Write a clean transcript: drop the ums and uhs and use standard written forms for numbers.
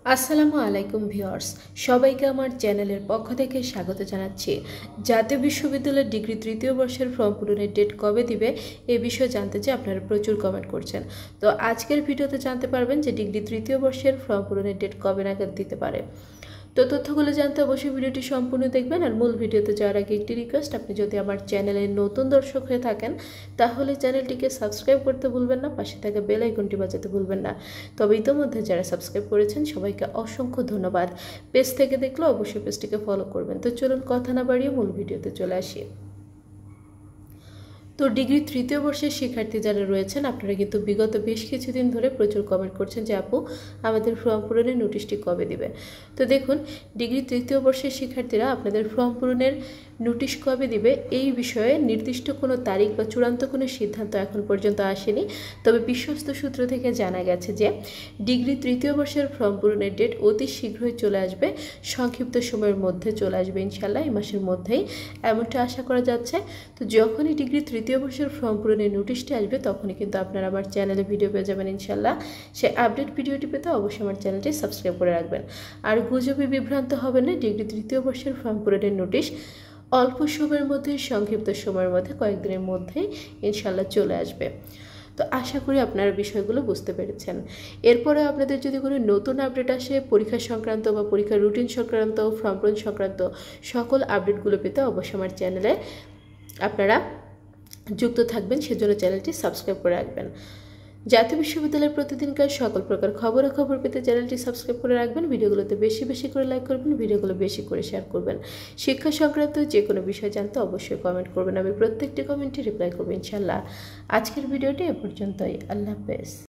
আসসালামু আলাইকুম ভিউয়ার্স, সবাইকে আমার চ্যানেলের পক্ষ থেকে স্বাগত জানাচ্ছি। জাতীয় বিশ্ববিদ্যালয়ের ডিগ্রি তৃতীয় বর্ষের ফর্ম পূরণের ডেট কবে দিবে এ বিষয়ে জানতে চাই, আপনারা প্রচুর কমেন্ট করছেন। তো আজকের ভিডিওতে জানতে পারবেন যে ডিগ্রি তৃতীয় বর্ষের ফর্ম পূরণের ডেট কবে নাগাদ দিতে পারে। তো তথ্যগুলো জানতে অবশ্যই ভিডিওটি সম্পূর্ণ দেখবেন। আর মূল ভিডিওতে যাওয়ার আগে একটি রিকোয়েস্ট, আপনি যদি আমার চ্যানেলের নতুন দর্শক হয়ে থাকেন তাহলে চ্যানেলটিকে সাবস্ক্রাইব করতে ভুলবেন না, পাশে থাকা বেল আইকনটি বাজাতে ভুলবেন না। তবে ইতোমধ্যে যারা সাবস্ক্রাইব করেছেন সবাইকে অসংখ্য ধন্যবাদ। পেজ থেকে দেখলে অবশ্যই পেজটিকে ফলো করবেন। তো চলুন কথা না বাড়িয়ে মূল ভিডিওতে চলে আসি। তো ডিগ্রি তৃতীয় বর্ষের শিক্ষার্থী যারা রয়েছেন, আপনারা কিন্তু বিগত বেশ কিছুদিন ধরে প্রচুর কমেন্ট করছেন যে আপু আমাদের ফর্ম পূরণের নোটিশটি কবে দিবে। তো দেখুন, ডিগ্রি তৃতীয় বর্ষের শিক্ষার্থীরা আপনাদের ফর্ম পূরণের নোটিশ কবে দিবে এই বিষয়ে নির্দিষ্ট কোনো তারিখ বা চূড়ান্ত কোনো সিদ্ধান্ত এখন পর্যন্ত আসেনি। তবে বিশ্বস্ত সূত্র থেকে জানা গেছে যে ডিগ্রি তৃতীয় বর্ষের ফর্ম পূরণের ডেট অতি শীঘ্রই চলে আসবে, সংক্ষিপ্ত সময়ের মধ্যে চলে আসবে ইনশাল্লাহ, এই মাসের মধ্যেই এমনটা আশা করা যাচ্ছে। তো যখনই ডিগ্রি তৃতীয় বর্ষের ফর্ম পূরণের নোটিশটি আসবে তখনই কিন্তু আপনারা আমার চ্যানেলে ভিডিও পেয়ে যাবেন ইনশাল্লাহ। সেই আপডেট ভিডিওটি পেতে অবশ্যই আমার চ্যানেলটি সাবস্ক্রাইব করে রাখবেন। আর গুজবে বিভ্রান্ত হবেন না, ডিগ্রি তৃতীয় বর্ষের ফর্ম পূরণের নোটিশ অল্প সময়ের মধ্যে, সংক্ষিপ্ত সময়ের মধ্যে, কয়েকদিনের মধ্যেই ইনশাল্লাহ চলে আসবে। তো আশা করি আপনারা বিষয়গুলো বুঝতে পেরেছেন। এরপরে আপনাদের যদি কোনো নতুন আপডেট আসে পরীক্ষা সংক্রান্ত বা পরীক্ষার রুটিন সংক্রান্ত, ফর্ম পূরণ সংক্রান্ত সকল আপডেটগুলো পেতে অবশ্যই আমার চ্যানেলে আপনারা যুক্ত থাকবেন, সেজন্য চ্যানেলটি সাবস্ক্রাইব করে রাখবেন। জাতীয় বিশ্ববিদ্যালয়ের প্রতিদিনকার সকল প্রকার খবর পেতে চ্যানেলটি সাবস্ক্রাইব করে রাখবেন। ভিডিওগুলোতে বেশি বেশি করে লাইক করবেন, ভিডিওগুলো বেশি করে শেয়ার করবেন। শিক্ষা সংক্রান্ত যে কোনো বিষয় জানতে অবশ্যই কমেন্ট করবেন, আমি প্রত্যেকটি কমেন্টে রিপ্লাই করবো ইনশাল্লাহ। আজকের ভিডিওটি এ পর্যন্তই। আল্লাহ হাফেজ।